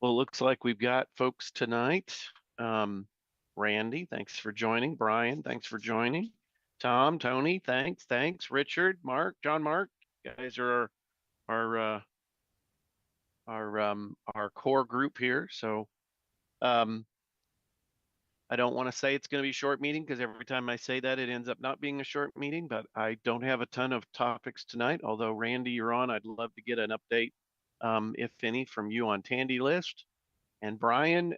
Well, it looks like we've got folks tonight. Randy, thanks for joining. Brian, thanks for joining. Tom, Tony, thanks. Richard, Mark, John, Mark, you guys are our core group here. So um, I don't want to say it's going to be a short meeting because every time I say that, it ends up not being a short meeting. But I don't have a ton of topics tonight. Although Randy, you're on, I'd love to get an update, if any, from you on Tandy List. And Brian,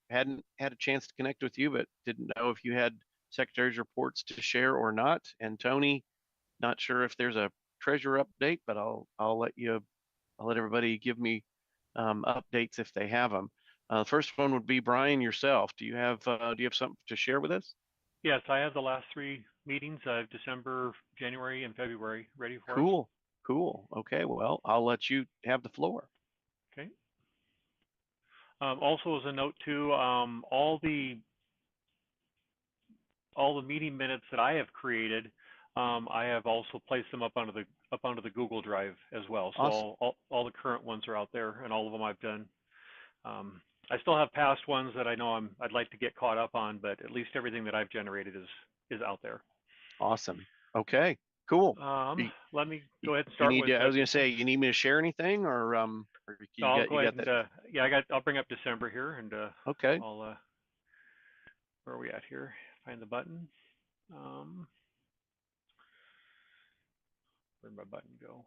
hadn't had a chance to connect with you, but didn't know if you had secretary's reports to share or not. And Tony, not sure if there's a treasurer update, but I'll let everybody give me updates if they have them. The first one would be Brian yourself. Do you have something to share with us? Yes, I have the last three meetings of December, January, and February ready for us. Cool, cool. Okay, well, I'll let you have the floor. Okay. Also, as a note too, all the meeting minutes that I have created, I have also placed them up onto the Google Drive as well. So Awesome. all the current ones are out there, and all of them I've done. I still have past ones that I know I'd like to get caught up on, but at least everything that I've generated is out there. Awesome. Okay, cool. You, Let me you go ahead and you start need with to, I was going to say, you need me to share anything or I'll go you ahead got and that? yeah, I'll bring up December here, and Okay. I'll where are we at here? Find the button. Um, where'd my button go?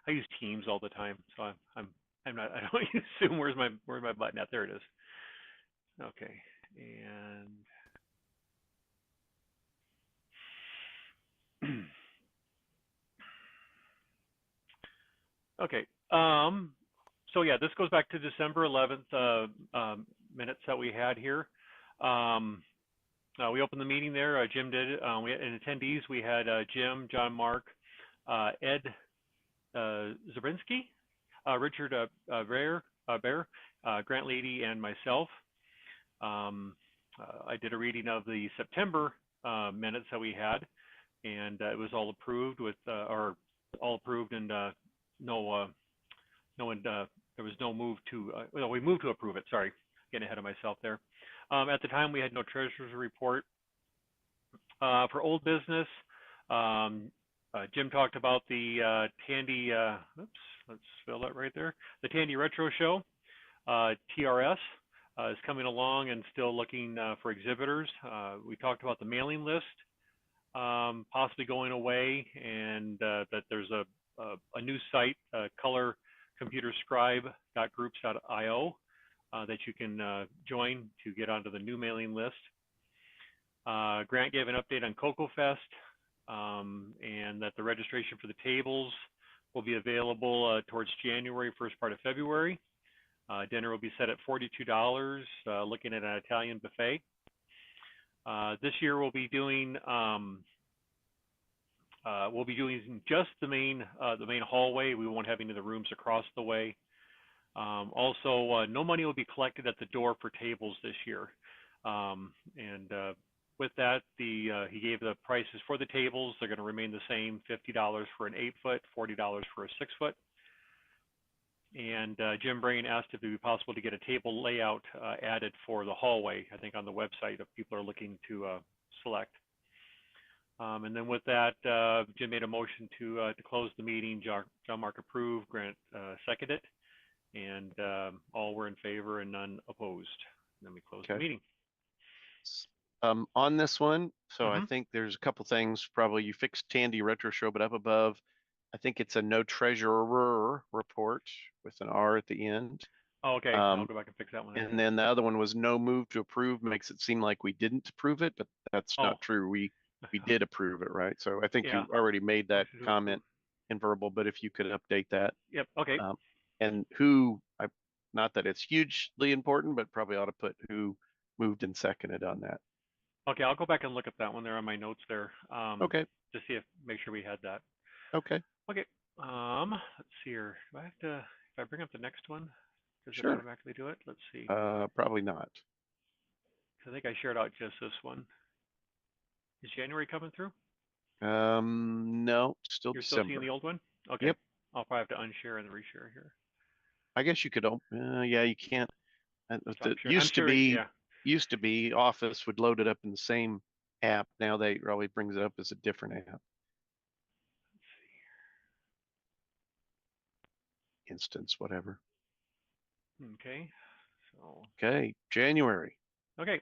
I use Teams all the time, so I'm not I don't assume where's my button at. There it is. Okay, and okay. So yeah, this goes back to December 11th minutes that we had here. Um, we opened the meeting there. Jim did. We had, in attendees, we had Jim, John, Mark, Ed Zabrinski, Richard Bear, Grant Leedy, and myself. I did a reading of the September minutes that we had, and it was all approved or all approved, and no one. There was no move to. Well, we moved to approve it. Sorry, getting ahead of myself there. At the time, we had no treasurer's report. For old business, Jim talked about the Tandy. Oops, let's spell that right there. The Tandy Retro Show, TRS, is coming along and still looking for exhibitors. We talked about the mailing list possibly going away, and that there's a new site, colorcomputerscribe.groups.io, that you can join to get onto the new mailing list. Grant gave an update on CocoFest, and that the registration for the tables will be available towards January, first part of February. Dinner will be set at $42, looking at an Italian buffet. This year we'll be doing just the main hallway. We won't have any of the rooms across the way. Also, no money will be collected at the door for tables this year. With that, he gave the prices for the tables. They're going to remain the same: $50 for an 8-foot, $40 for a 6-foot. And Jim Brain asked if it would be possible to get a table layout added for the hallway, I think on the website, if people are looking to select. And then with that, Jim made a motion to close the meeting. John Mark approved, Grant seconded, and all were in favor and none opposed. And then we closed the meeting. On this one, so I Mm-hmm. think there's a couple things. Probably you fixed Tandy Retro Show, but up above, I think it's a no treasurer report with an R at the end. Oh, okay, I'll go back and fix that one. And then the other one was no move to approve, makes it seem like we didn't approve it, but that's Oh, not true. We did approve it, right? So I think yeah. you already made that Motion to approve. comment in verbal, but if you could update that. Yep. Okay. And not that it's hugely important, but probably ought to put who moved and seconded on that. Okay, I'll go back and look at that one there on my notes there. Okay. To see make sure we had that. Okay. Okay. Let's see here. Do I have to, if I bring up the next one, does it Sure. automatically do it? Let's see. Probably not. I think I shared out just this one. Is January coming through? No, still You're still seeing December. the old one? Okay. Yep. I'll probably have to unshare and reshare here. I guess you could, yeah, you can't. So It I'm sure, yeah. used to be Office would load it up in the same app. Now they always brings it up as a different app instance, whatever. Okay. So, Okay, January. okay.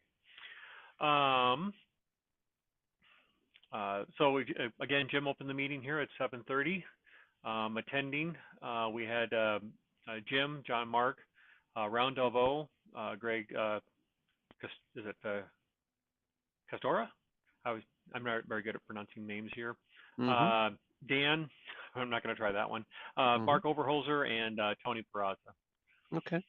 Again, Jim opened the meeting here at 7:30. Attending, we had Jim, John Mark, Ron Delvaux, Greg, is it Castora? I'm not very good at pronouncing names here. Mm-hmm. Dan, I'm not going to try that one. Mm-hmm. Mark Overholzer and Tony Peraza. Okay.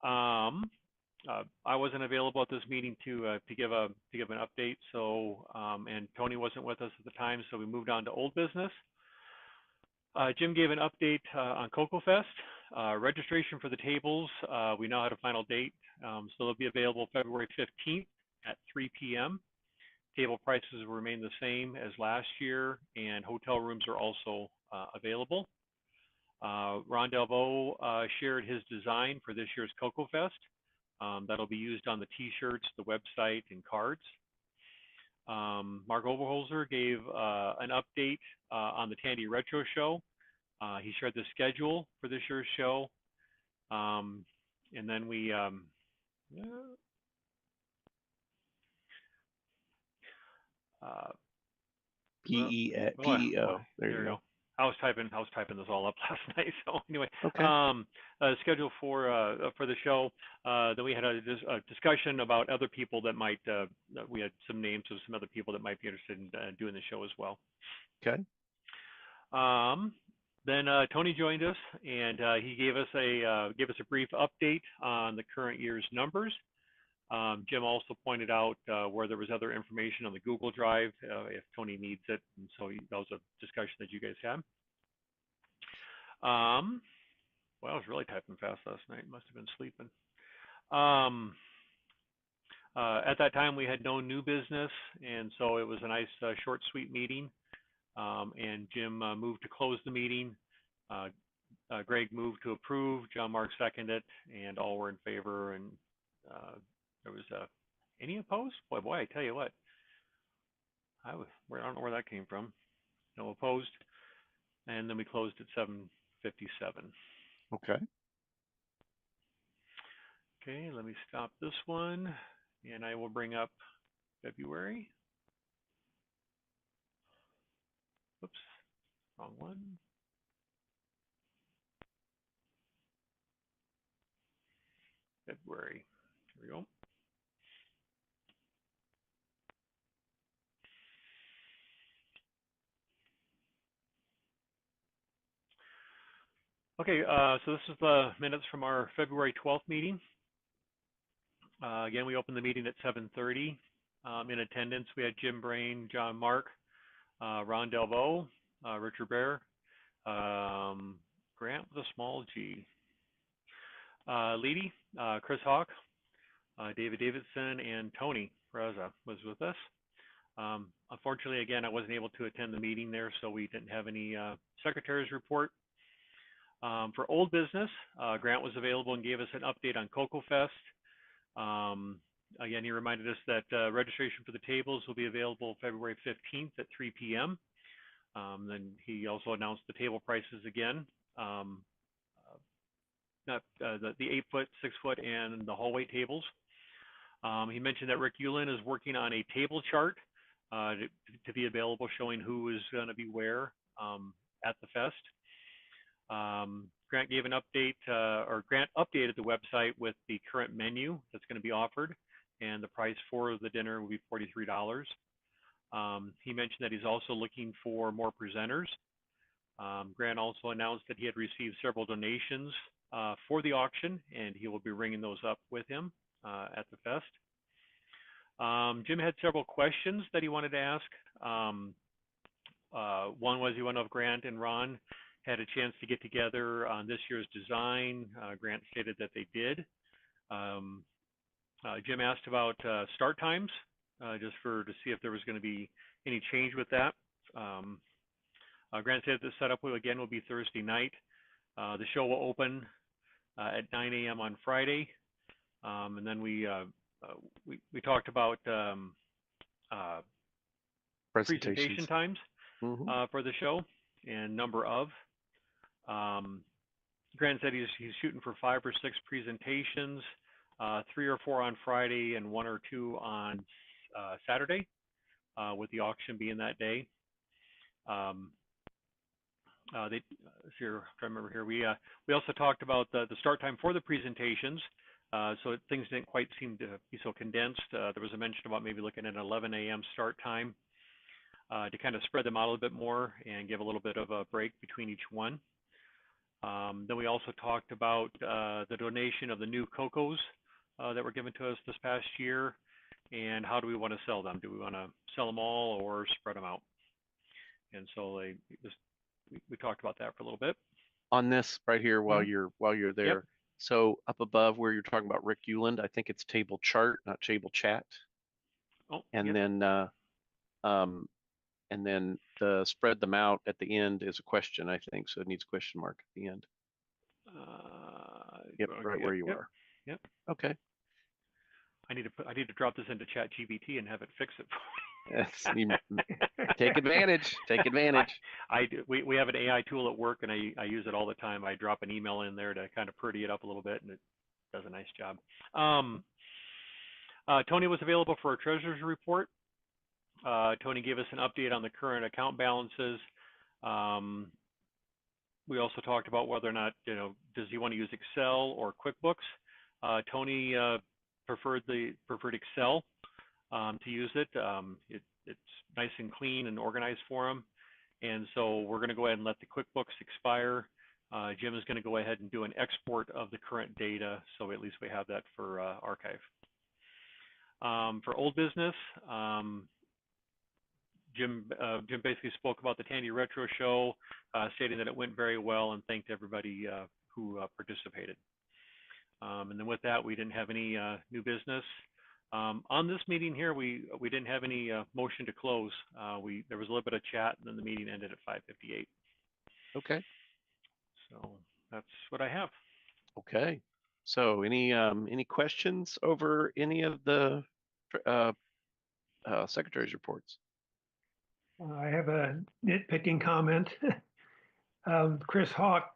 I wasn't available at this meeting to give an update. So and Tony wasn't with us at the time, so we moved on to old business. Jim gave an update on Cocoa Fest. Registration for the tables, we now had a final date, so they'll be available February 15th at 3 p.m. Table prices will remain the same as last year, and hotel rooms are also available. Ron Delvaux shared his design for this year's Cocoa Fest. That'll be used on the t-shirts, the website, and cards. Mark Overholzer gave an update on the Tandy Retro Show. He shared the schedule for this year's show. And then we, PEO. There you go. I was typing this all up last night. So anyway, Okay. schedule for the show. Then we had a discussion about other people that might. We had some names of some other people that might be interested in doing the show as well. Okay. Then Tony joined us, and he gave us a brief update on the current year's numbers. Jim also pointed out where there was other information on the Google Drive if Tony needs it, and so that was a discussion that you guys had. Well, I was really typing fast last night. Must have been sleeping. At that time, we had no new business, and so it was a nice, short, sweet meeting. And Jim moved to close the meeting. Greg moved to approve. John Mark seconded, and all were in favor. And there was any opposed? Boy, I tell you what. I don't know where that came from. No opposed. And then we closed at 7:57. Okay. Okay, let me stop this one, and I will bring up February. Oops, wrong one. February. Here we go. Okay, so this is the minutes from our February 12th meeting. Again, we opened the meeting at 7:30. In attendance, we had Jim Brain, John Mark, Ron Delvaux, Richard Bear, Grant with a small G, Leedy, Chris Hawk, David Davidson, and Tony Peraza was with us. Unfortunately, again, I wasn't able to attend the meeting there, so we didn't have any secretary's report. For old business, Grant was available and gave us an update on Cocoa Fest. Again, he reminded us that registration for the tables will be available February 15th at 3 p.m. Then he also announced the table prices again. Not the 8-foot, 6-foot, and the hallway tables. He mentioned that Rick Ulen is working on a table chart to be available showing who is going to be where at the fest. Grant gave an update, or Grant updated the website with the current menu that's going to be offered, and the price for the dinner will be $43. He mentioned that he's also looking for more presenters. Grant also announced that he had received several donations for the auction, and he will be ringing those up with him at the fest. Jim had several questions that he wanted to ask. One was he wanted to know if Grant and Ron had a chance to get together on this year's design. Grant stated that they did. Jim asked about start times, just to see if there was going to be any change with that. Grant said the setup will be Thursday night. The show will open at 9 a.m. on Friday. And then we talked about presentation Presentations. times Mhm. for the show and number of. Grant said he's shooting for 5 or 6 presentations, 3 or 4 on Friday and 1 or 2 on Saturday, with the auction being that day. Here, I remember here, we also talked about the start time for the presentations. So things didn't quite seem to be so condensed. There was a mention about maybe looking at an 11 a.m. start time to kind of spread them out a little bit more and give a little bit of a break between each one. Then we also talked about the donation of the new Cocos that were given to us this past year, and how do we want to sell them? Do we want to sell them all or spread them out? And so we talked about that for a little bit. On this right here, while Mhm. you're Yep. there, so up above where you're talking about Rick Euland, I think it's table chart, not table chat. Oh, And yep. then um, and then the spread them out at the end is a question, I think. So it needs a question mark at the end. Yep, right where you Yep. are. Yep. Okay. I need to drop this into ChatGPT and have it fix it for Yes, me. take advantage. Take advantage. We have an AI tool at work, and I use it all the time. I drop an email in there to kind of pretty it up a little bit, and it does a nice job. Tony was available for a treasurer's report. Tony gave us an update on the current account balances. We also talked about whether or not, does he want to use Excel or QuickBooks? Tony preferred Excel to use it. It's nice and clean and organized for him. And so we're going to go ahead and let the QuickBooks expire. Jim is going to go ahead and do an export of the current data, so at least we have that for archive. For old business, Jim basically spoke about the Tandy Retro Show, stating that it went very well and thanked everybody who participated. And then with that, we didn't have any new business. On this meeting here, we didn't have any motion to close. There was a little bit of chat, and then the meeting ended at 5:58. Okay. So that's what I have. Okay. So any questions over any of the secretary's reports? I have a nitpicking comment. Chris Hawk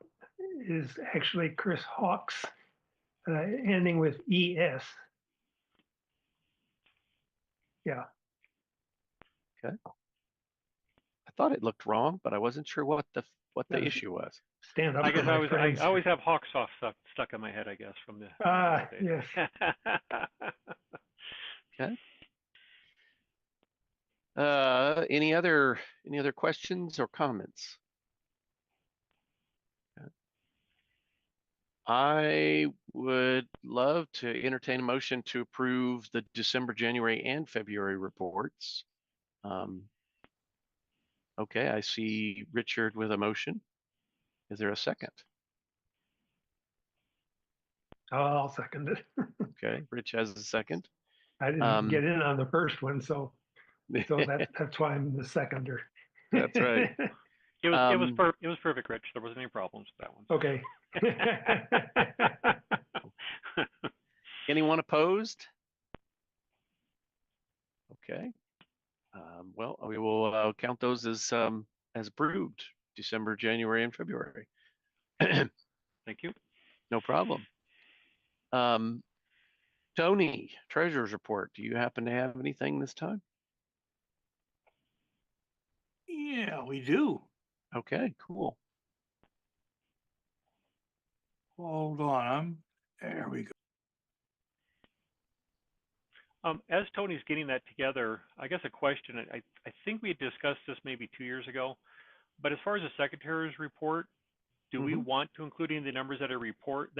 is actually Chris Hawks, ending with ES. Yeah. Okay. I thought it looked wrong, but I wasn't sure what the Yes. issue was. Stand up I for guess my friends. I always have Hawksoft stuck in my head, I guess, from the yes. Okay. Any other questions or comments? Okay. I would love to entertain a motion to approve the December, January, and February reports. Okay, I see Richard with a motion. Is there a second? I'll second it. Okay, Rich has a second. I didn't get in on the first one, so that's why I'm the seconder. That's right. It was perfect, Rich. There wasn't any problems with that one. Okay. Anyone opposed? Okay. Well, we will count those as approved, December, January, and February. Thank you. No problem. Tony, treasurer's report. Do you happen to have anything this time? Yeah, we do. Okay, cool. Hold on. There we go. As Tony's getting that together, I guess a question, I think we had discussed this maybe 2 years ago, but as far as the secretary's report, do we want to include any of the numbers that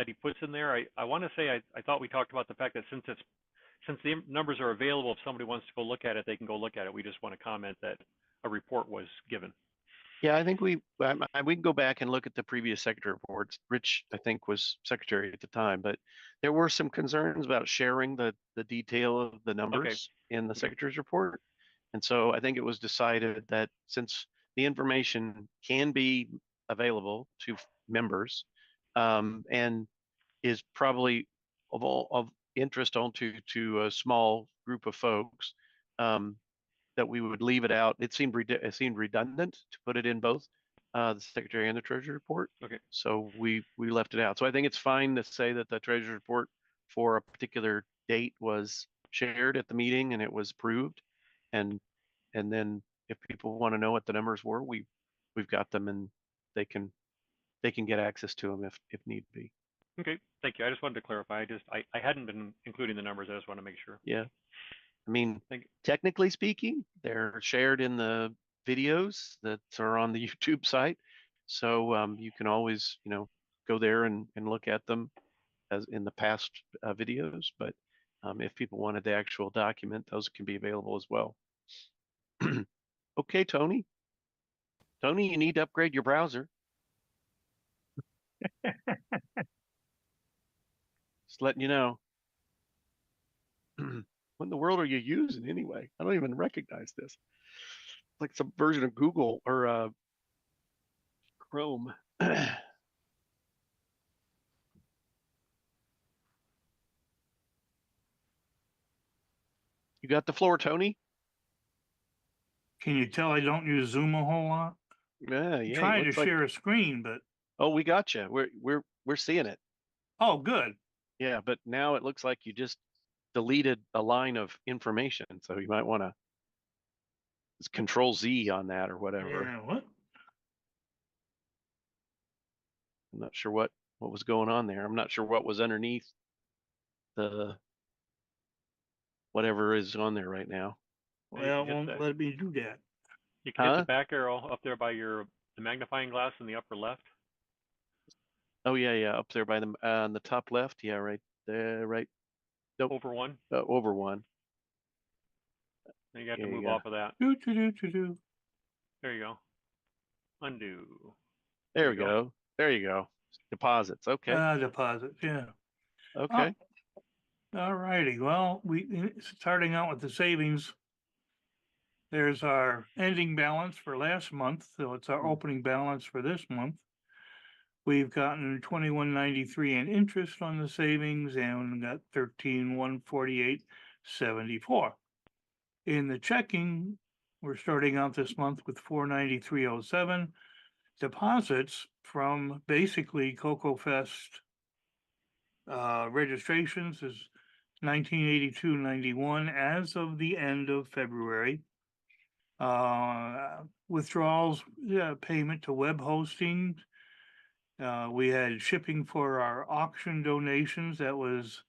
he puts in there? I want to say I thought we talked about the fact that since the numbers are available, if somebody wants to go look at it, they can go look at it. We just want to comment that a report was given. Yeah, I think we can go back and look at the previous secretary reports. Rich, I think, was secretary at the time, but there were some concerns about sharing the detail of the numbers in the secretary's report. And so I think it was decided that since the information can be available to members, and is probably of interest onto to a small group of folks, that we would leave it out. It seemed redundant to put it in both the secretary and the treasury report. Okay. So we left it out. So I think it's fine to say that the treasury report for a particular date was shared at the meeting and it was approved. And then if people want to know what the numbers were, we've got them and they can get access to them if need be. Okay, thank you. I just wanted to clarify. I hadn't been including the numbers. I just want to make sure. Yeah. I mean, Thank you. technically speaking, they're shared in the videos that are on the YouTube site. So you can always, go there and look at them as in the past videos. But if people wanted the actual document, those can be available as well. Okay, Tony. Tony, you need to upgrade your browser. Just letting you know. What in the world are you using anyway? I don't even recognize this. It's like some version of Google or Chrome. You got the floor, Tony. Can you tell I don't use Zoom a whole lot? Yeah, I'm yeah. trying to share a screen, but Oh, we got you. We're seeing it. oh, good. Yeah, but now it looks like you just deleted a line of information, so you might want to Control Z on that or whatever. Yeah, what? I'm not sure what was going on there. I'm not sure what was underneath the whatever is on there right now. Well, it hit won't that. let me do that. You can hit Huh? the back arrow up there by the magnifying glass in the upper left. Oh yeah, up there by the on the top left. Yeah, right there, right. Nope. Over one. Over one. And you got Yeah, to move yeah. off of that. Do. There you go. Undo. There we go. There you go. Deposits. Okay. Deposits, yeah. Okay. All righty. Well, starting out with the savings. There's our ending balance for last month, so it's our opening balance for this month. We've gotten 2193 in interest on the savings and got 13,148.74. In the checking, we're starting out this month with 493.07. Deposits from basically Cocoa Fest registrations is 1982.91 as of the end of February. Withdrawals, payment to web hosting. We had shipping for our auction donations that was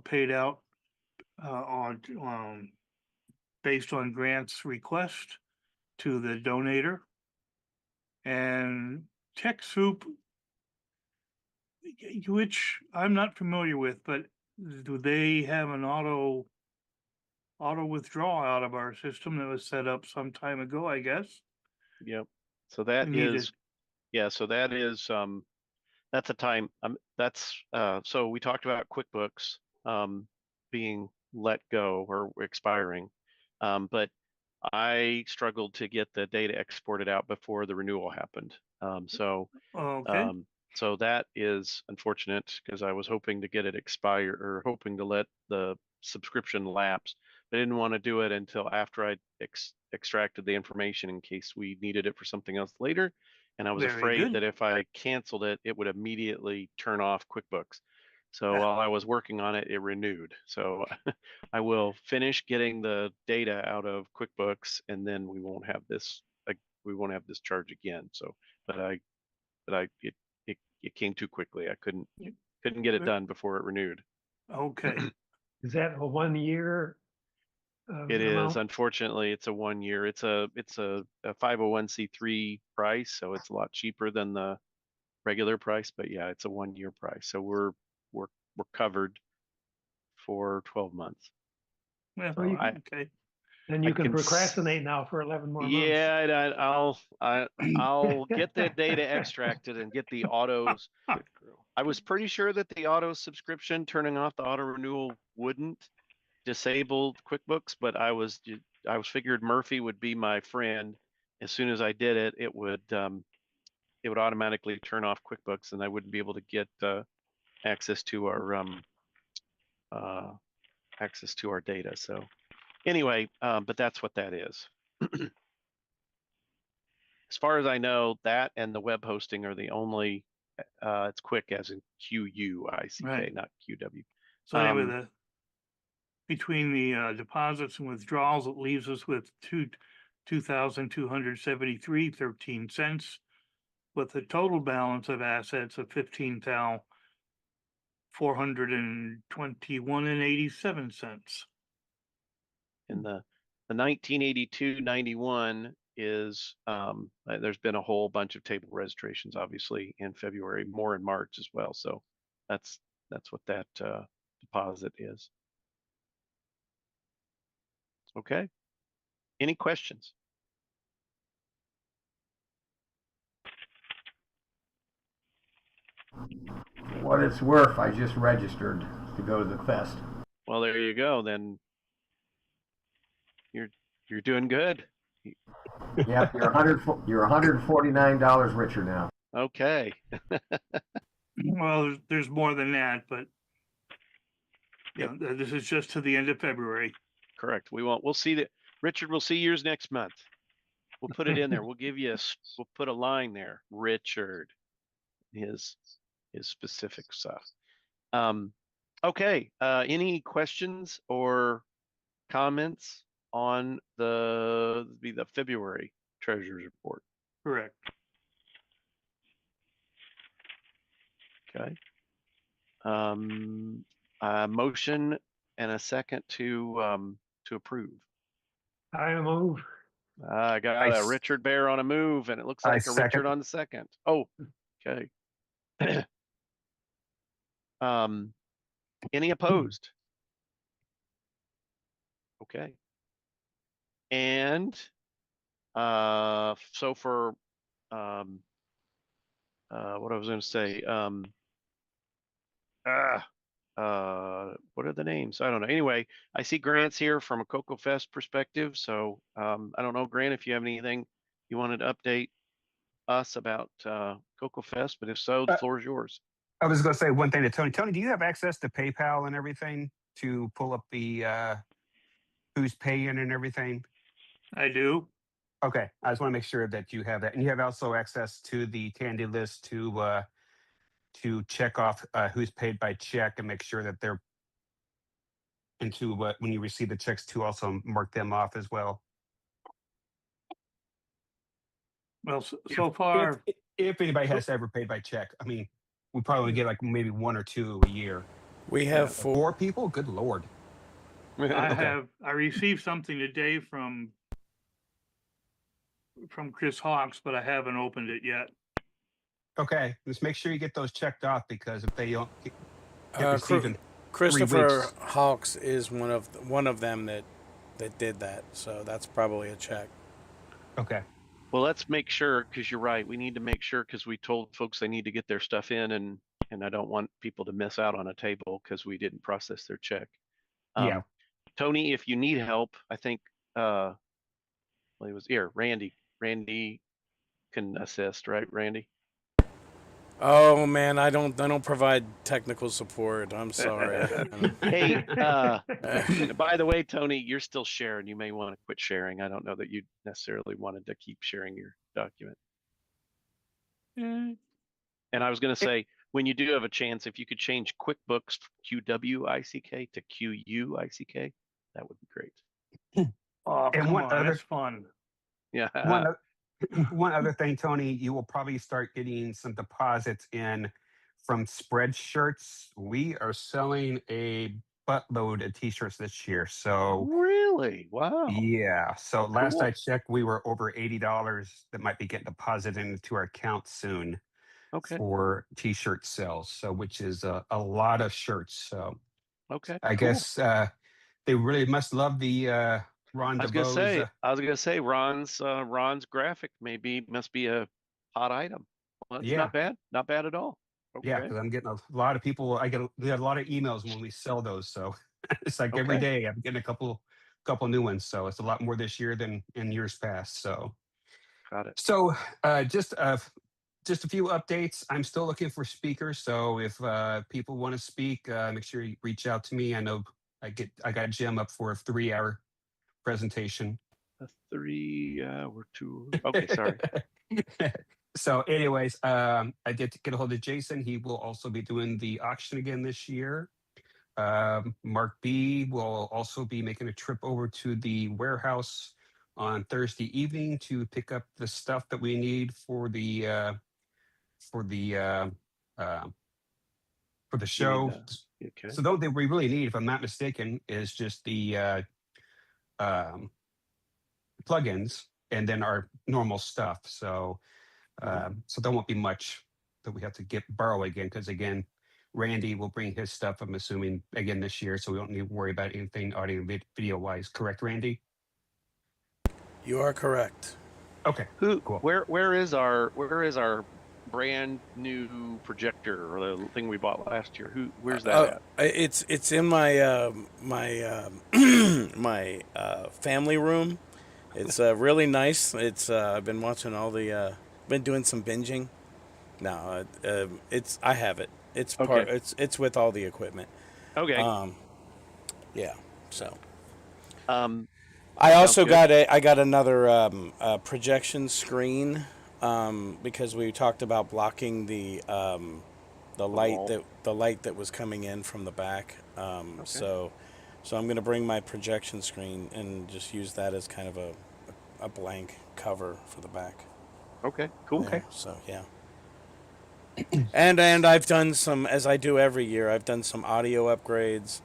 paid out on based on grants request to the donator. And TechSoup, which I'm not familiar with, but do they have an auto withdrawal out of our system that was set up some time ago, I guess? Yep. So that We need is, yeah. So that is that's a time. That's so we talked about QuickBooks being let go or expiring, but I struggled to get the data exported out before the renewal happened. So Okay. so that is unfortunate because I was hoping to get it expire or hoping to let the subscription lapse. I didn't want to do it until after I extracted the information in case we needed it for something else later. And I was Very afraid good. that if I canceled it, it would immediately turn off QuickBooks. So Ah. while I was working on it, it renewed. So I will finish getting the data out of QuickBooks, and then we won't have this. We won't have this charge again. So, it came too quickly. I couldn't get it done before it renewed. Okay. Is that a 1 year? It is, amount? unfortunately, it's a 1 year. It's a 501c3 price, so it's a lot cheaper than the regular price. But yeah, it's a 1 year price, so we're covered for 12 months. Well, So okay. Then I you can can procrastinate now for 11 more months. Yeah, I'll get the data extracted and get the autos. I was pretty sure that the auto subscription, turning off the auto renewal, wouldn't disable QuickBooks, but I was figured Murphy would be my friend. As soon as I did it, it would automatically turn off QuickBooks, and I wouldn't be able to get access to our data. So anyway, but that's what that is. As far as I know, that and the web hosting are the only. It's quick as in QUICK, Right. not QW. So anyway, between the deposits and withdrawals, it leaves us with $2,273.13, with a total balance of assets of $15,421.87. And the 1982-91 is there's been a whole bunch of table registrations, obviously in February, more in March as well. So that's what that deposit is. Okay. Any questions? What it's worth, I just registered to go to the fest. Well, there you go. Then you're doing good. Yep, you're $149 richer now. Okay. Well, there's more than that, but yeah, this is just to the end of February. Correct. We'll see that. Richard, we'll see yours next month. We'll put it in there. We'll we'll put a line there. Richard, his specific stuff. Okay. Any questions or comments on the February Treasurer's Report? Correct. Okay. Motion and a second to approve. I move. I got a Richard Bear on a move, and it looks like a Richard on the second. Oh, okay. Any opposed? Okay. And so for what I was going to say, what are the names? I don't know. Anyway, I see Grant's here from a Cocoa Fest perspective. So I don't know, Grant, if you have anything you wanted to update us about Cocoa Fest, but if so, the floor is yours. I was going to say one thing to Tony. Tony, do you have access to PayPal and everything to pull up the who's paying and everything? I do. Okay, I just want to make sure that you have that, and you have also access to the Tandy list to check off who's paid by check and make sure that they're into when you receive the checks to also mark them off as well. Well, so far, if anybody has ever paid by check, I mean, we probably get like maybe 1 or 2 a year. We have 4 people. Good Lord. I received something today from Chris Hawks, but I haven't opened it yet. Okay, just make sure you get those checked off, because if they don't get received in 3 Christopher weeks. Hawks is one of them that did that. So that's probably a check. Okay. Well, let's make sure, because you're right. We need to make sure, because we told folks they need to get their stuff in, and I don't want people to miss out on a table because we didn't process their check. Yeah. Tony, if you need help, I think well, he was here. Randy can assist, right, Randy? Oh man, I don't provide technical support. I'm sorry. Hey, by the way, Tony, you're still sharing. You may want to quit sharing. I don't know that you necessarily wanted to keep sharing your document. And I was going to say, when you do have a chance, if you could change QuickBooks QWICK to QUICK, that would be great. Oh, And come one on, other- that's fun. Yeah. One other thing, Tony, you will probably start getting some deposits in from Spreadshirts. We are selling a buttload of t-shirts this year. So Really? Wow. yeah. So last Cool. I checked, we were over $80 that might be getting deposited into our account soon Okay. for t-shirt sales. So which is a lot of shirts. So Okay. I cool. guess they really must love the Ron I was gonna DeVos. say Ron's graphic must be a hot item. Well, that's Yeah. not bad. Not bad at all. Okay. Yeah, because I'm getting a lot of people. We get a lot of emails when we sell those. So it's like every Okay. day I'm getting a couple new ones. So it's a lot more this year than in years past. So Got it. just just a few updates. I'm still looking for speakers, so if people want to speak, make sure you reach out to me. I know I got Jim up for a 3-hour presentation. We're 2. Okay, sorry. So, anyways, I did get a hold of Jason. He will also be doing the auction again this year. Mark B will also be making a trip over to the warehouse on Thursday evening to pick up the stuff that we need for the show. Okay. So, though that we really need, if I'm not mistaken, is just the plugins and then our normal stuff. So, so there won't be much that we have to borrow again, because again, Randy will bring his stuff, I'm assuming, again this year, so we don't need to worry about anything audio video wise. Correct, Randy? You are correct. Okay. Who? Cool. Where is our brand new projector, or the thing we bought last year? Where's that at? It's in my my family room. It's really nice. It's I've been watching all the been doing some binging. No, I have it. It's part. Okay. It's with all the equipment. Okay. Yeah. So. I also got another projection screen because we talked about blocking the light that was coming in from the back. So I'm going to bring my projection screen and just use that as kind of a blank cover for the back. Okay. Cool. Yeah, so yeah. And I've done some, as I do every year, I've done some audio upgrades,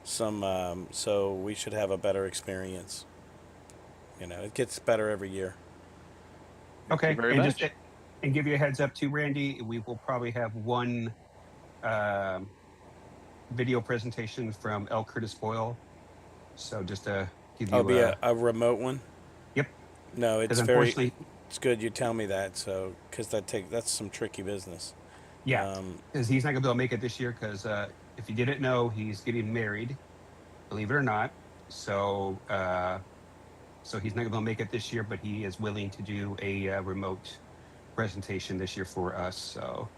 so we should have a better experience. You know, it gets better every year. Okay. Thank you very much. And give you a heads up too, Randy, we will probably have one video presentation from L. Curtis Boyle. So just to give you be a remote one? Yep. No, it's unfortunately, it's good you tell me that, so because that's some tricky business. yeah, because he's not gonna be able to make it this year, because if you didn't know, he's getting married, believe it or not. So so he's not gonna be able to make it this year, but he is willing to do a remote presentation this year for us. So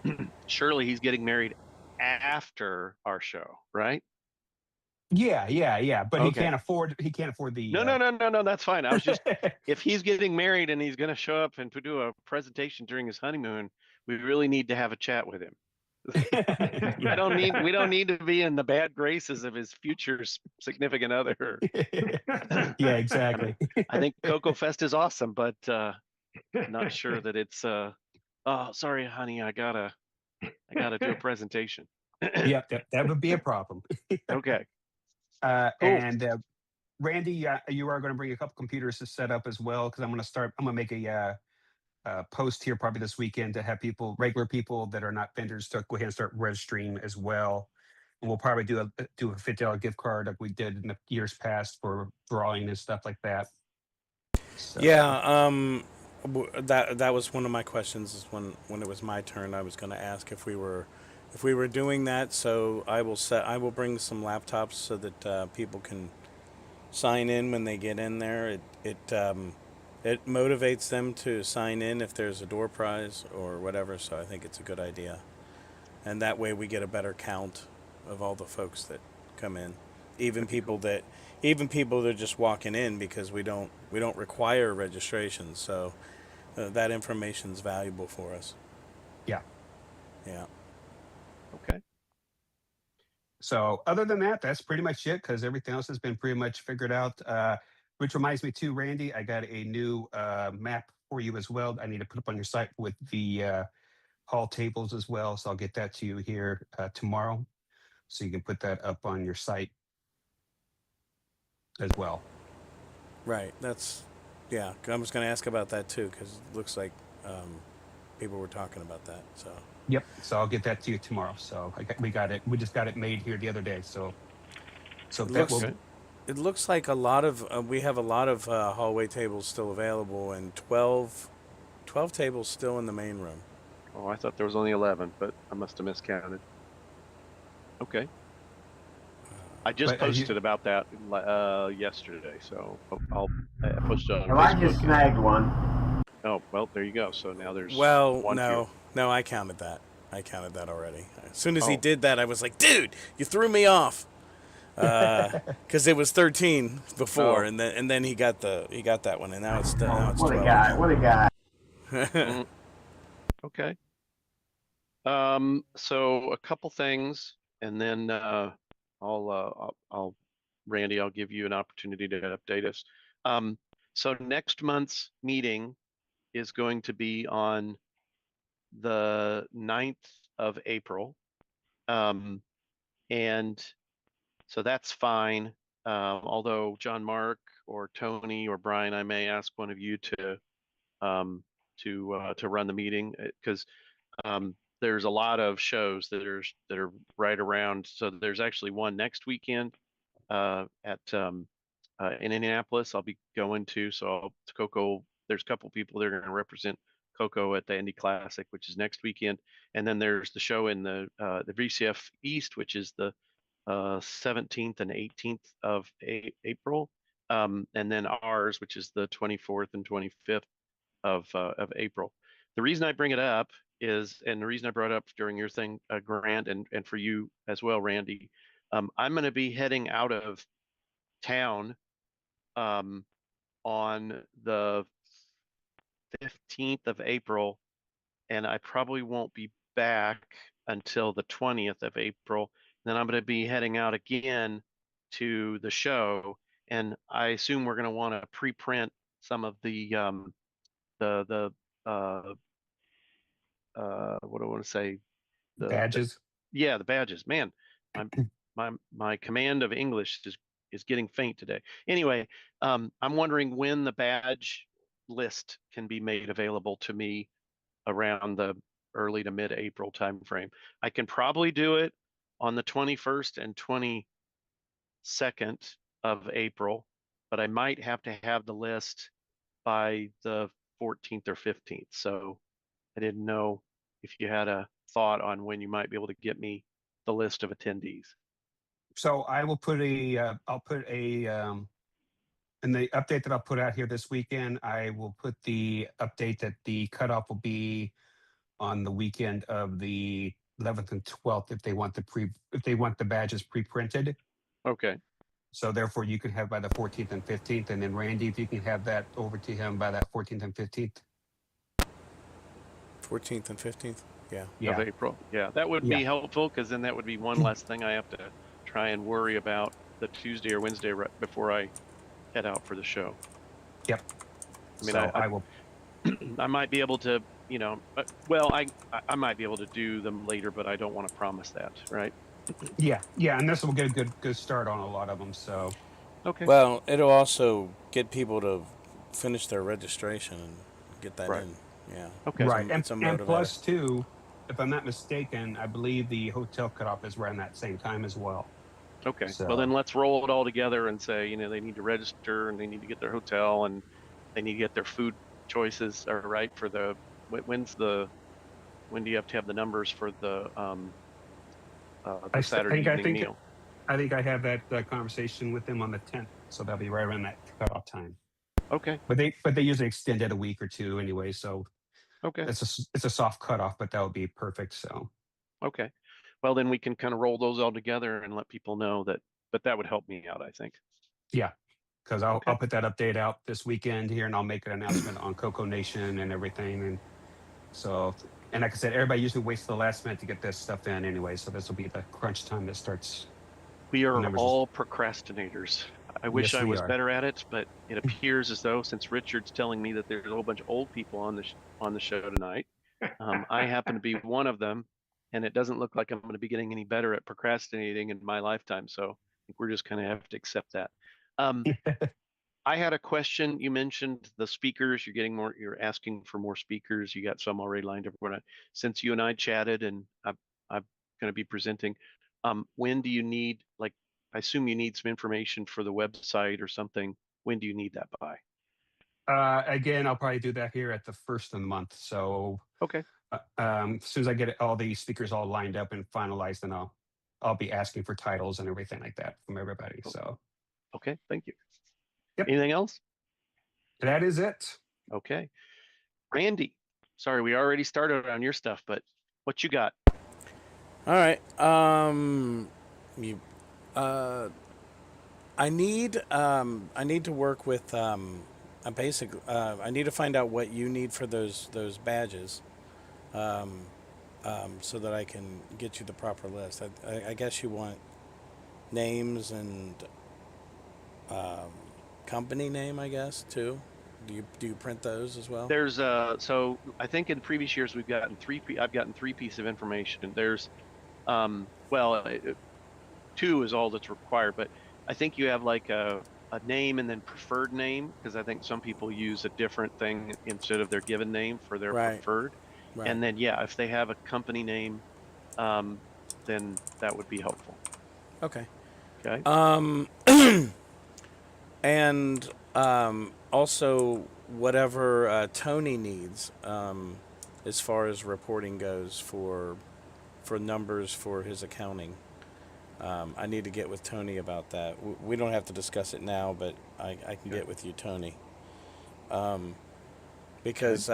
Surely he's getting married after our show, right? yeah, but Okay. he can't afford the No, that's fine. I was just, if he's getting married and he's going to show up and do a presentation during his honeymoon, we really need to have a chat with him. We don't need to be in the bad graces of his future significant other. Yeah, exactly. I think Coco Fest is awesome, but not sure that it's oh, sorry, honey, I gotta do a presentation. Yeah, that would be a problem. Okay. Cool. And Randy, you are going to bring a couple computers to set up as well, because I'm going to make a post here probably this weekend to have regular people that are not vendors, to go ahead and start registering as well. And we'll probably do a $50 gift card like we did in the years past for drawing and stuff like that. So, Yeah, that was one of my questions. Is when it was my turn, I was going to ask if we were doing that. So I will bring some laptops so that people can sign in when they get in there. It motivates them to sign in if there's a door prize or whatever. So I think it's a good idea, and that way we get a better count of all the folks that come in, even people that are just walking in, because we don't require registration. So that information is valuable for us. Yeah. Okay. So other than that, that's pretty much it, because everything else has been pretty much figured out. Which reminds me too, Randy, I got a new map for you as well. I need to put up on your site with the hall tables as well. So I'll get that to you here tomorrow, so you can put that up on your site as well. Right. Yeah. I was going to ask about that too, because it looks like people were talking about that. So. Yep. So I'll get that to you tomorrow. So we got it. We just got it made here the other day. So It looks like a lot of we have a lot of hallway tables still available, and 12 tables still in the main room. Oh, I thought there was only 11, but I must have miscounted. Okay. I just posted about that yesterday, so I'll post it on Well, I Facebook. just snagged one. Oh, well, there you go. So now there's Well, one no, here. No, I counted that. I counted that already. As soon as he Oh. did that, I was like, dude, you threw me off. Because it was 13 before, Oh. and then he got that one, and now it's now it's What a 12. guy! What a guy! Mm, okay. So a couple things, and then I'll Randy, I'll give you an opportunity to update us. So next month's meeting is going to be on the 9th of April. And so that's fine. Although John Mark or Tony or Brian, I may ask one of you to run the meeting because there's a lot of shows that are right around. So there's actually one next weekend at in Indianapolis. I'll be going to. So Coco, there's a couple people that are going to represent Coco at the Indy Classic, which is next weekend, and then there's the show in the VCF East, which is the 17th and 18th of April, and then ours, which is the 24th and 25th of April. The reason I bring it up is, and the reason I brought it up during your thing, Grant, and for you as well, Randy, I'm going to be heading out of town on the 15th of April, and I probably won't be back until the 20th of April. Then I'm going to be heading out again to the show, and I assume we're going to want to pre-print some of the what do I want to say? Badges. Yeah, the badges. Man, my command of English is getting faint today. Anyway, I'm wondering when the badge list can be made available to me around the early to mid-April timeframe. I can probably do it on the 21st and 22nd of April, but I might have to have the list by the 14th or 15th. So I didn't know if you had a thought on when you might be able to get me the list of attendees. So I will put I'll put in the update that I'll put out here this weekend, I will put the update that the cutoff will be on the weekend of the 11th and 12th if they want the badges pre-printed. Okay. So therefore you can have by the 14th and 15th, and then Randy, if you can have that over to him by that 14th and 15th. 14th and 15th. Yeah. Of April. Yeah, that would be helpful because then that would be one less thing I have to try and worry about the Tuesday or Wednesday right before I head out for the show. Yep. I mean, so I will. I might be able to, well, I might be able to do them later, but I don't want to promise that, right? Yeah, and this will get a good start on a lot of them. So. Okay. Well, it'll also get people to finish their registration and get that Right. in. Yeah. Okay. Right, It's a and motivator. plus too, if I'm not mistaken, I believe the hotel cutoff is around that same time as well. Okay. So- Well, then let's roll it all together and say, they need to register and they need to get their hotel and they need to get their food choices are right for the, when do you have to have the numbers for the Saturday evening meal? I think I have that conversation with them on the 10th, so that'll be right around that cutoff time. Okay. But they usually extend it a week or two anyway, so Okay. it's a soft cutoff, but that would be perfect. So. Okay. Well, then we can kind of roll those all together and let people know that, but that would help me out, I think. Yeah, because I'll Okay. put that update out this weekend here, and I'll make an announcement on Coco Nation and everything. And so, and like I said, everybody usually waits till the last minute to get this stuff in anyway. So this will be the crunch time that starts. We are numbers. all procrastinators. I wish Yes, I we was are. better at it, but it appears as though since Richard's telling me that there's a whole bunch of old people on the show tonight, I happen to be one of them, and it doesn't look like I'm going to be getting any better at procrastinating in my lifetime. So I think we're just going to have to accept that. I had a question. You mentioned the speakers. You're asking for more speakers. You got some already lined up. Since you and I chatted, and I'm going to be presenting. When do you need, I assume you need some information for the website or something. When do you need that by? Again, I'll probably do that here at the first of the month. So Okay. as soon as I get all the speakers all lined up and finalized, then I'll be asking for titles and everything like that from everybody. So Okay. Thank you. Yep. Anything else? that is it. Okay. Randy, sorry, we already started on your stuff, but what you got? All right. You, I need to work with a basic. I need to find out what you need for those badges, so that I can get you the proper list. I guess you want names and company name, I guess, too. Do you print those as well? There's so I think in previous years I've gotten three pieces of information. There's two is all that's required, but I think you have like a name and then preferred name, because I think some people use a different thing instead of their given name for their Right. preferred. Right. And then if they have a company name, then that would be helpful. Okay. Okay. And also whatever Tony needs as far as reporting goes for numbers for his accounting. I need to get with Tony about that. We don't have to discuss it now, but I can get with you, Tony. Because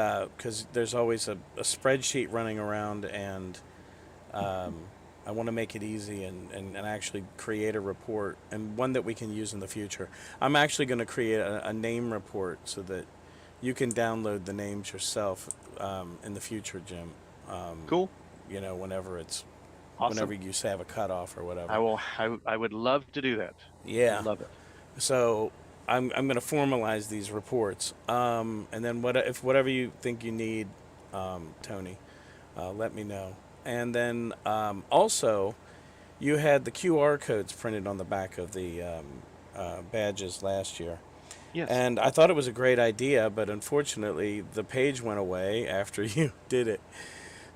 there's always a spreadsheet running around, and I want to make it easy and actually create a report, and one that we can use in the future. I'm actually going to create a name report so that you can download the names yourself in the future, Jim. Cool. You know, whenever Awesome. whenever you say have a cutoff or whatever. I would love to do that. Yeah. Love it. So I'm going to formalize these reports, and then whatever you think you need, Tony, let me know. And then also, you had the QR codes printed on the back of the badges last year. Yes. And I thought it was a great idea, but unfortunately, the page went away after you did it.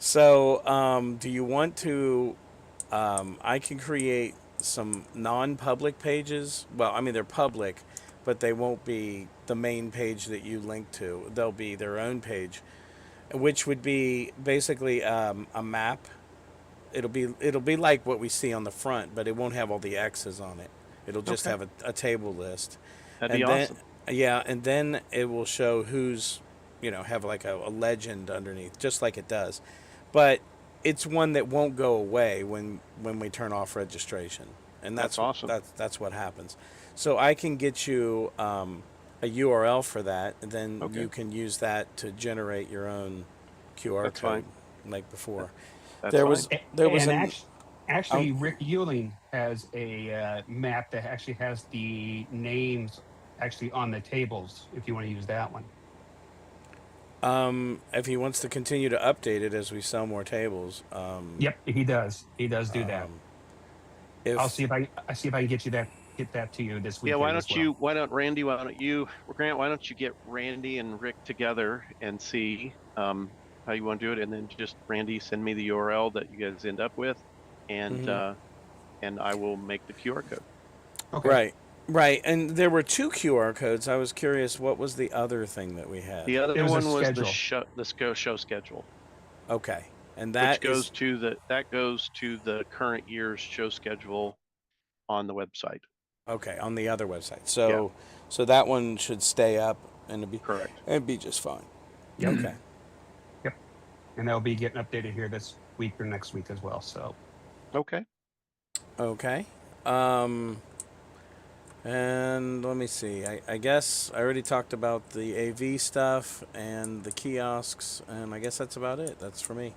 So, do you want to? I can create some non-public pages. Well, I mean, they're public, but they won't be the main page that you link to. They'll be their own page, which would be basically a map. It'll be like what we see on the front, but it won't have all the X's on it. It'll just Okay. have a table list. That'd be And then, awesome. yeah, and then it will show who's, have like a legend underneath, just like it does. But it's one that won't go away when we turn off registration, and That's awesome. That's what happens. So I can get you a URL for that, and then Okay. you can use that to generate your own QR That's code, fine. like before. That's there fine. was there was And an, actually, Rick Euling has a map that actually has the names actually on the tables, if you want to use that one. if he wants to continue to update it as we sell more tables. Yep, he does. He does do that. If, I'll see if I can get that to you this week. Yeah, Randy, Grant, why don't you get Randy and Rick together and see how you want to do it, and then just Randy send me the URL that you guys end up with, and and I will make the QR code. Okay. Right. And there were 2 QR codes. I was curious, what was the other thing that we had? The other It was a one was schedule. the show schedule, Okay. And that which goes to the current year's show schedule on the website. okay, on the other website. So so that one should stay up and Correct. it'd be just fine. Yep. Okay. And they'll be getting updated here this week or next week as well. So Okay. Okay. And let me see. I guess I already talked about the AV stuff and the kiosks, and I guess that's about it. That's for me.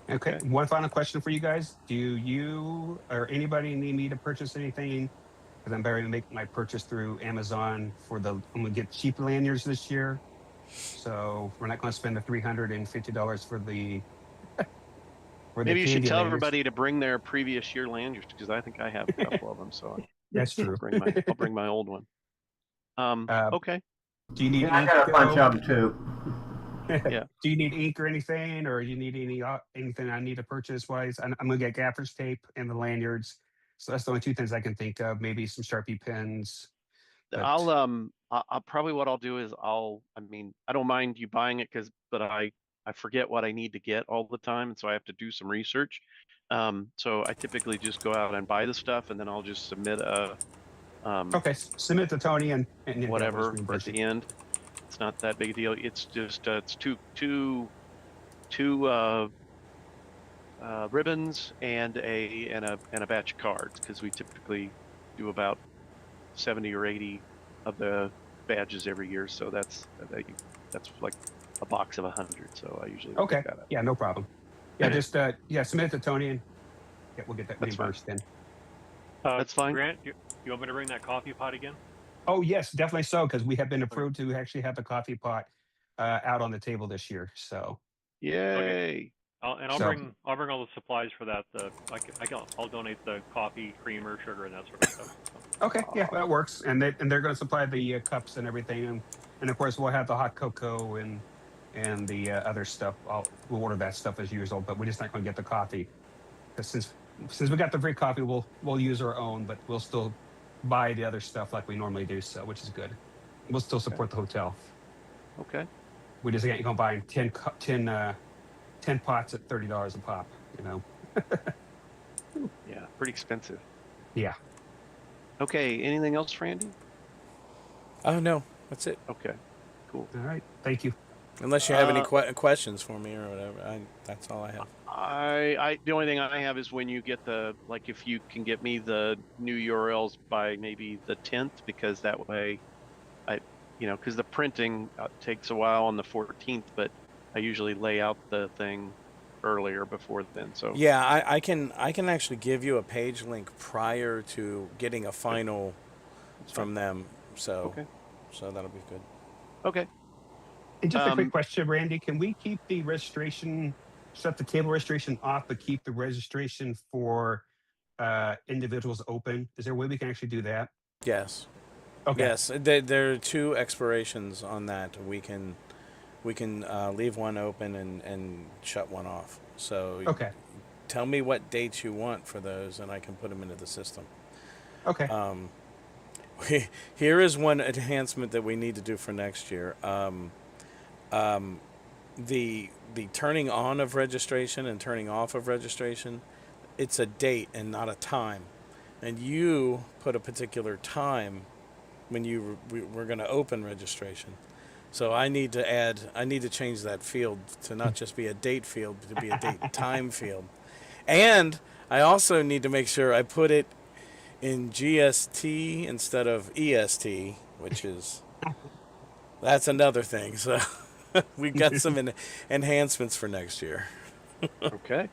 okay. One final question for you guys: do you or anybody need me to purchase anything? Because I'm going to make my purchase through Amazon I'm going to get cheap lanyards this year. So we're not going to spend the $350 for the. Maybe you should candy tell lanyards. everybody to bring their previous year lanyards, because I think I have a couple of them. So That's true. I'll bring my old one. Okay. Do you need? Yeah, I ink, got a bunch Joe? of them too. Yeah. Do you need ink or anything, or you need anything I need to purchase wise? I'm gonna get gaffer's tape and the lanyards. So that's the only 2 things I can think of. Maybe some Sharpie pens. But- I'll probably, what I'll do is I don't mind you buying it, but I forget what I need to get all the time, and so I have to do some research. So I typically just go out and buy the stuff, and then I'll just submit a Okay, submit to Tony and whatever at reimburse the you. end. It's not that big a deal. It's just it's two two ribbons and a batch of cards, because we typically do about 70 or 80 of the badges every year. So that's like a box of 100. So I usually pick Okay. that up. Yeah, no problem. Yeah, just submit it to Tony and yeah, we'll get that That's fine. reimbursed then. That's fine. Grant, you want me to bring that coffee pot again? Oh yes, definitely so, because we have been approved to actually have the coffee pot out on the table this year. So Yay. I'll So- bring all the supplies for that. I'll donate the coffee, creamer, sugar, and that sort of stuff. okay, yeah, that works. And they're going to supply the cups and everything, and of course we'll have the hot cocoa and the other stuff. We'll order that stuff as usual, but we're just not going to get the coffee, because since we got the free coffee, we'll use our own, but we'll still buy the other stuff like we normally do. So which is good. We'll still support the hotel. Okay. We just ain't gonna buy 10 pots at $30 a pop. You know. Yeah, pretty expensive. Yeah. Okay, anything else, Randy? Oh no, that's it. Okay, cool. All right. Thank you. Unless you have any questions for me or whatever, that's all I have. The only thing I have is when you get if you can get me the new URLs by maybe the 10th, because that way because the printing takes a while on the 14th, but I usually lay out the thing earlier before then. So Yeah, I can actually give you a page link prior to getting a final from them. So Okay. so that'll be good. Okay. And just a quick question, Randy. Can we keep the registration, shut the table registration off, but keep the registration for individuals open? Is there a way we can actually do that? Yes. Okay. Yes, there are 2 expirations on that. We can leave one open and shut one off. So Okay. tell me what dates you want for those, and I can put them into the system. Okay. Here is one enhancement that we need to do for next year. The turning on of registration and turning off of registration, it's a date and not a time. And you put a particular time when we're going to open registration. So I need to change that field to not just be a date field, but to be a date and time field. And I also need to make sure I put it in GST instead of EST, which is, that's another thing. So we've got some enhancements for next year. Okay.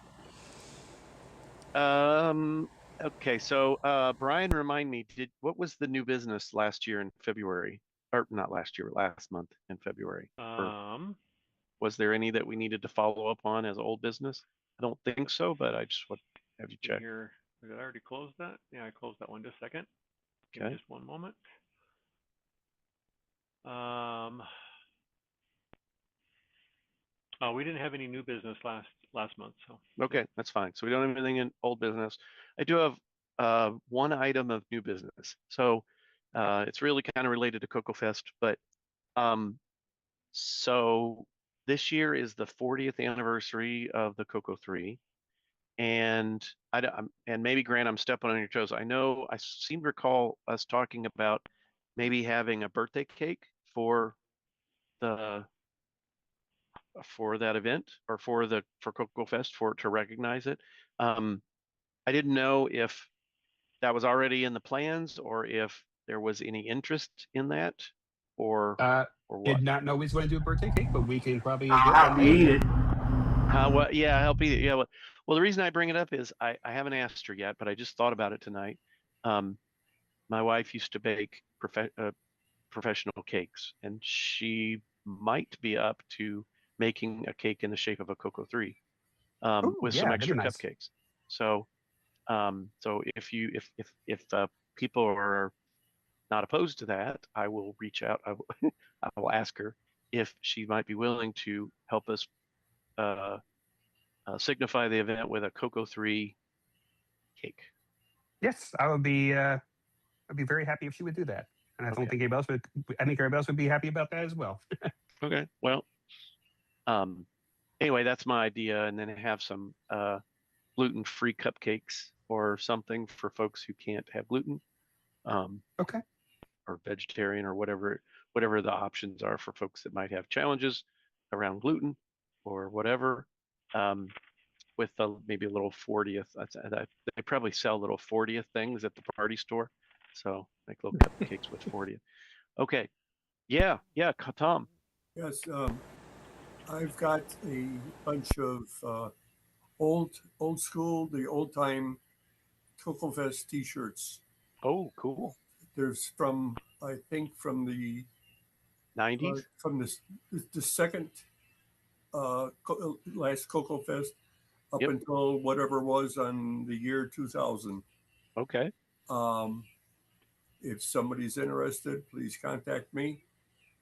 Okay. So, Brian, remind me, what was the new business last year in February? Or not last year, last month in February? Was there any that we needed to follow up on as old business? I don't think so, but I just want to have you check. Here, did I already close that? Yeah, I closed that one. Just a second. Give me Okay. just one moment. We didn't have any new business last month, so. Okay, that's fine. So we don't have anything in old business. I do have one item of new business. So it's really kind of related to Cocoa Fest, but so this year is the 40th anniversary of the Cocoa 3. And and maybe Grant, I'm stepping on your toes. I know I seem to recall us talking about maybe having a birthday cake for that event, or for Cocoa Fest, to recognize it. I didn't know if that was already in the plans, or if there was any interest in that, or what. Did not know he was going to do a birthday cake, but we can probably I'll get have that to eat made. it. Well, yeah, help eat it. Yeah, well, the reason I bring it up is I haven't asked her yet, but I just thought about it tonight. My wife used to bake professional cakes, and she might be up to making a cake in the shape of a Cocoa 3, Ooh, with yeah, some that'd be extra nice. cupcakes. So, so if people are not opposed to that, I will reach out. I will ask her if she might be willing to help us signify the event with a Cocoa 3 cake. Yes, I'd be very happy if she would do that. And I don't Okay. think anybody else would. I think everybody else would be happy about that as well. Okay. Well, anyway, that's my idea, and then have some gluten-free cupcakes or something for folks who can't have gluten, Okay. or vegetarian, or whatever the options are for folks that might have challenges around gluten, or whatever, with maybe a little 40th. They probably sell little 40th things at the party store. So make little cupcakes with 40th. Okay. Yeah. Tom. Yes, I've got a bunch of old school, the old time Cocoa Fest T-shirts. Oh, cool. There's from I think from the 90s. from the second last Cocoa Fest up Yep. until whatever was on the year 2000. Okay. If somebody's interested, please contact me.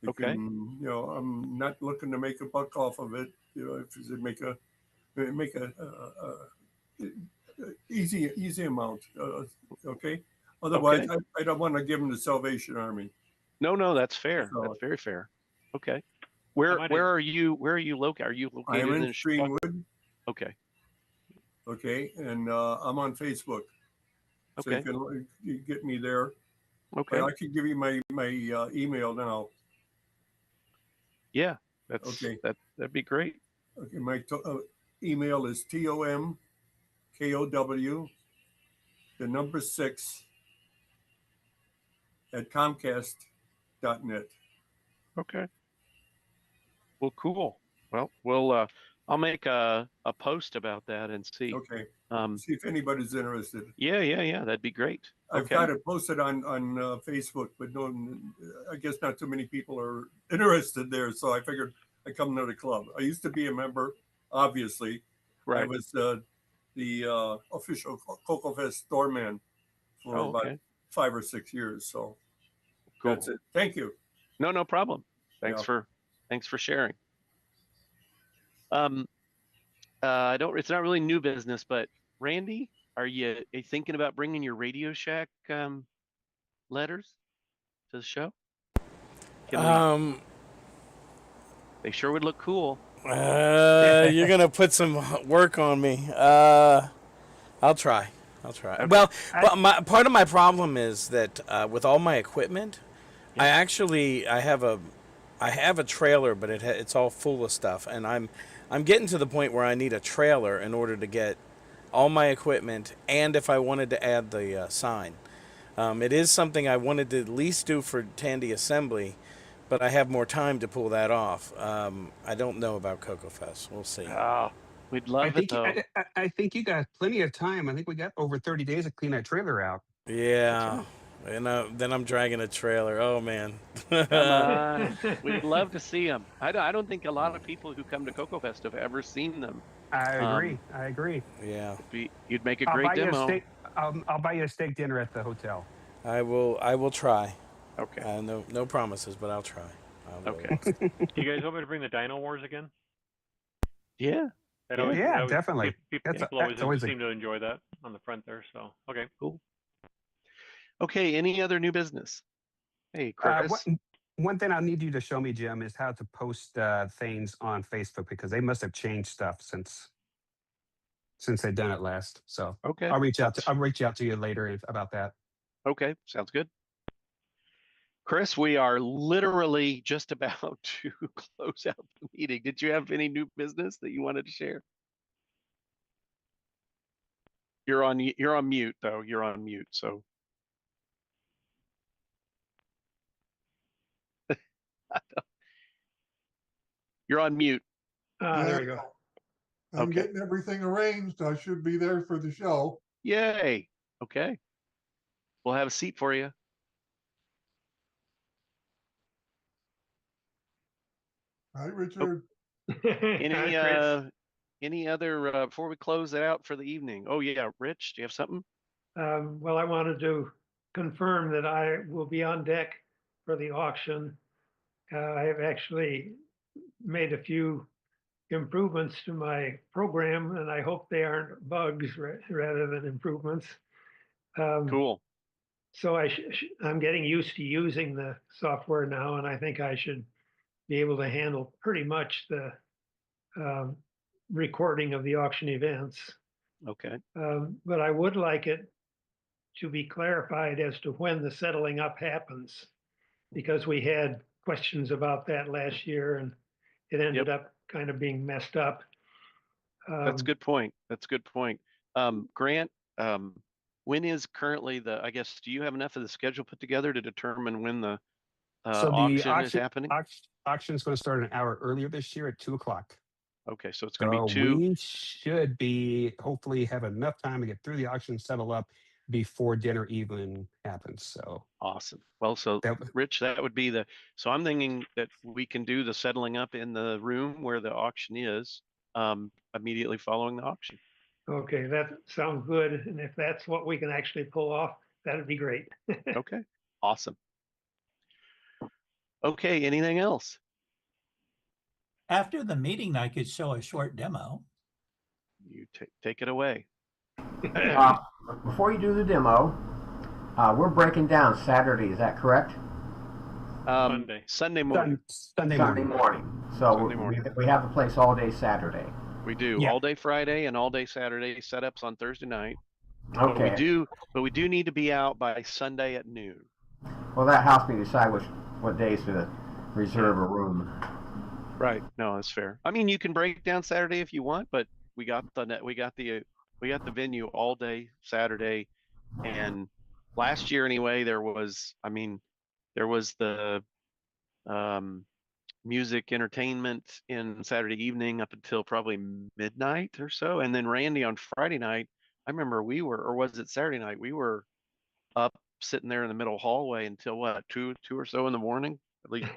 You Okay. can, I'm not looking to make a buck off of it. If you make a easy amount. Okay. Otherwise, Okay. I don't want to give them the Salvation Army. No, that's fair. So- That's very fair. Okay. I Where might are you located? Are you I am located in Chicago? Streamwood. Okay. Okay, and I'm on Facebook. So Okay. you get me there. Okay. But I can give you my email now. Yeah. Okay. That'd be great. Okay, my email is TOMKOW, the number 6 at Comcast.net. Okay. Well, cool. Well, I'll make a post about that and see. Okay. Um, See if anybody's interested. yeah. That'd be great. I've Okay. got it posted on Facebook, but I guess not too many people are interested there. So I figured I'd come to the club. I used to be a member, obviously. I Right. was the official Cocoa Fest storeman for Oh, about okay. 5 or 6 years. So Cool. that's it. Thank you. No problem. Thanks Yeah. for sharing. It's not really new business, but Randy, are you thinking about bringing your Radio Shack letters to the show? They sure would look cool. You're gonna put some work on me. I'll try. Okay. Well, but part of my problem is that with all my equipment, I have a trailer, but it's all full of stuff, and I'm getting to the point where I need a trailer in order to get all my equipment, and if I wanted to add the sign. It is something I wanted to at least do for Tandy Assembly, but I have more time to pull that off. I don't know about Cocoa Fest. We'll see. Oh, we'd love I it think though. I think you got plenty of time. I think we got over 30 days to clean that trailer out. Yeah. And then I'm dragging a trailer. Oh, man. Come on. We'd love to see them. I don't think a lot of people who come to Cocoa Fest have ever seen them. I agree. Yeah. You'd make a I'll great buy you a demo. steak. I'll buy you a steak dinner at the hotel. I will try. Okay. No promises, but I'll try. Okay. Do you guys want me to bring the Dino Wars again? Yeah. That Yeah, always- yeah, that always- definitely. People, That's always a- seem to enjoy that on the front there. So, okay. Cool. Okay. Any other new business? Hey, Chris. One thing I'll need you to show me, Jim, is how to post things on Facebook, because they must have changed stuff since they've done it last. So Okay. I'll reach out to you later about that. Okay. Sounds good. Chris, we are literally just about to close out the meeting. Did you have any new business that you wanted to share? You're on mute though. You're on mute. So you're on mute. There we go. I'm Okay. getting everything arranged. I should be there for the show. Yay. Okay. We'll have a seat for you. Hi, Richard. Any other before we close it out for the evening? Oh yeah, Rich, do you have something? Well, I wanted to confirm that I will be on deck for the auction. I have actually made a few improvements to my program, and I hope they aren't bugs rather than improvements. Cool. So I'm getting used to using the software now, and I think I should be able to handle pretty much the recording of the auction events. Okay. But I would like it to be clarified as to when the settling up happens, because we had questions about that last year, and it ended up kind of being messed up. That's a good point. That's a good point. Grant, when is currently I guess, do you have enough of the schedule put together to determine when the So the auction is happening? auction is going to start an hour earlier this year at 2 o'clock. Okay, so it's going to So be two. we should be hopefully have enough time to get through the auction, settle up before dinner even happens. So Awesome. Well, so that Rich, that would be so I'm thinking that we can do the settling up in the room where the auction is, immediately following the auction. Okay, that sounds good. And if that's what we can actually pull off, that'd be great. Okay, awesome. Okay, anything else? After the meeting, I could show a short demo. You take it away. Before you do the demo, we're breaking down Saturday. Is that correct? Sunday morning. Sunday Sunday morning. morning. So Sunday morning. we have the place all day Saturday. We do Yeah. all day Friday and all day Saturday setups on Thursday night. Okay. But we do need to be out by Sunday at noon. Well, that helps me decide what days to reserve a room. Right. No, that's fair. I mean, you can break down Saturday if you want, but we got the venue all day Saturday, and last year anyway, there was the music entertainment in Saturday evening up until probably midnight or so, and then Randy on Friday night. I remember was it Saturday night? We were up sitting there in the middle hallway until what, two or so in the morning. At least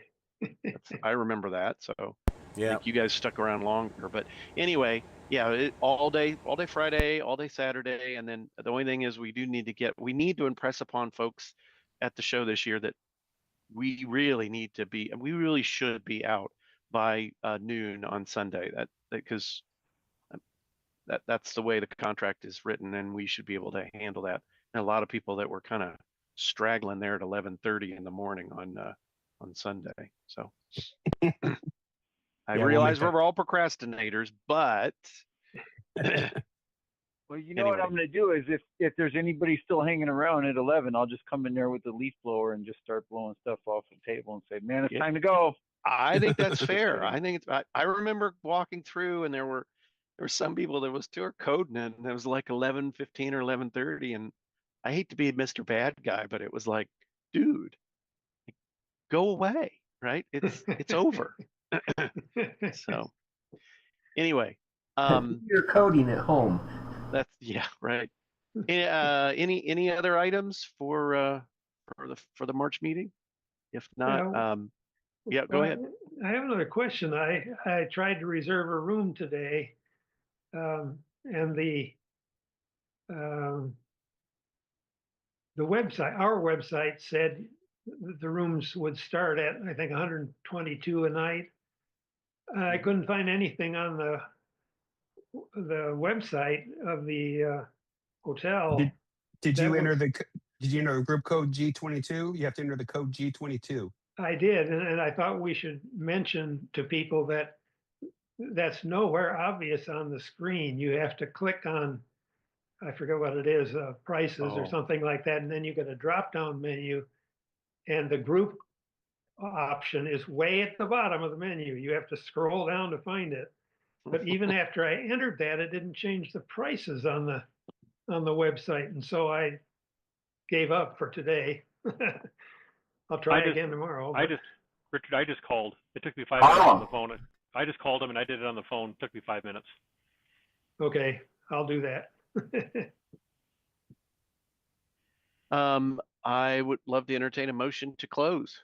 I remember that. So I Yeah. think you guys stuck around longer. But anyway, yeah, all day Friday, all day Saturday, and then the only thing is we need to impress upon folks at the show this year that we really should be out by noon on Sunday. Because that's the way the contract is written, and we should be able to handle that. And a lot of people that were kind of straggling there at 11:30 in the morning on Sunday. So I we'll realize make we're all procrastinators, but Well, you know what I'm going to do is if there's anybody still hanging around at 11, I'll just come in there with the leaf blower and just start blowing stuff off the table and say, man, it's Yeah. time to go. I think that's fair. I remember walking through, and there were some people that was still coding it, and it was like 11:15 or 11:30, and I hate to be Mr. Bad Guy, but it was like, dude, go away, right? It's over. So anyway, You're coding at home. that's right. Any other items for the March meeting? If not, go ahead. I have another question. I tried to reserve a room today, and the website, our website said that the rooms would start at, I think, 122 a night. I couldn't find anything on the website of the hotel. Did you That enter was- did you enter the group code G22? You have to enter the code G22. I did, and I thought we should mention to people that that's nowhere obvious on the screen. You have to click on, I forget what it is, prices or Oh. something like that, and then you get a drop-down menu, and the group option is way at the bottom of the menu. You have to scroll down to find it. But even after I entered that, it didn't change the prices on the website, and so I gave up for today. I'll try again tomorrow. Richard, I just called. It took me 5 minutes on the phone. I just called him and I did it on the phone. It took me 5 minutes. Okay, I'll do that. I would love to entertain a motion to close.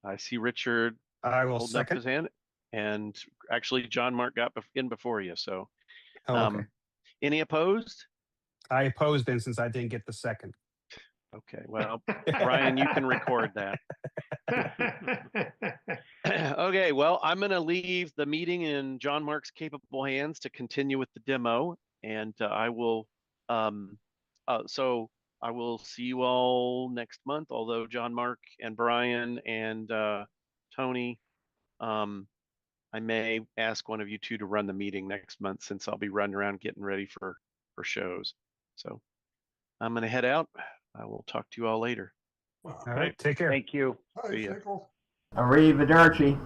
I see Richard I will holding up second. his hand, and actually John Mark got in before you. So, Oh, okay. Any opposed? I opposed then since I didn't get the second. Okay, well, Brian, you can record that. Okay, well, I'm going to leave the meeting in John Mark's capable hands to continue with the demo, and I will see you all next month. Although John Mark and Brian and Tony, I may ask one of you two to run the meeting next month, since I'll be running around getting ready for shows. So I'm going to head out. I will talk to you all later. All right. Take care. Thank you. Hi, See ya. Sickle. Arrivederci.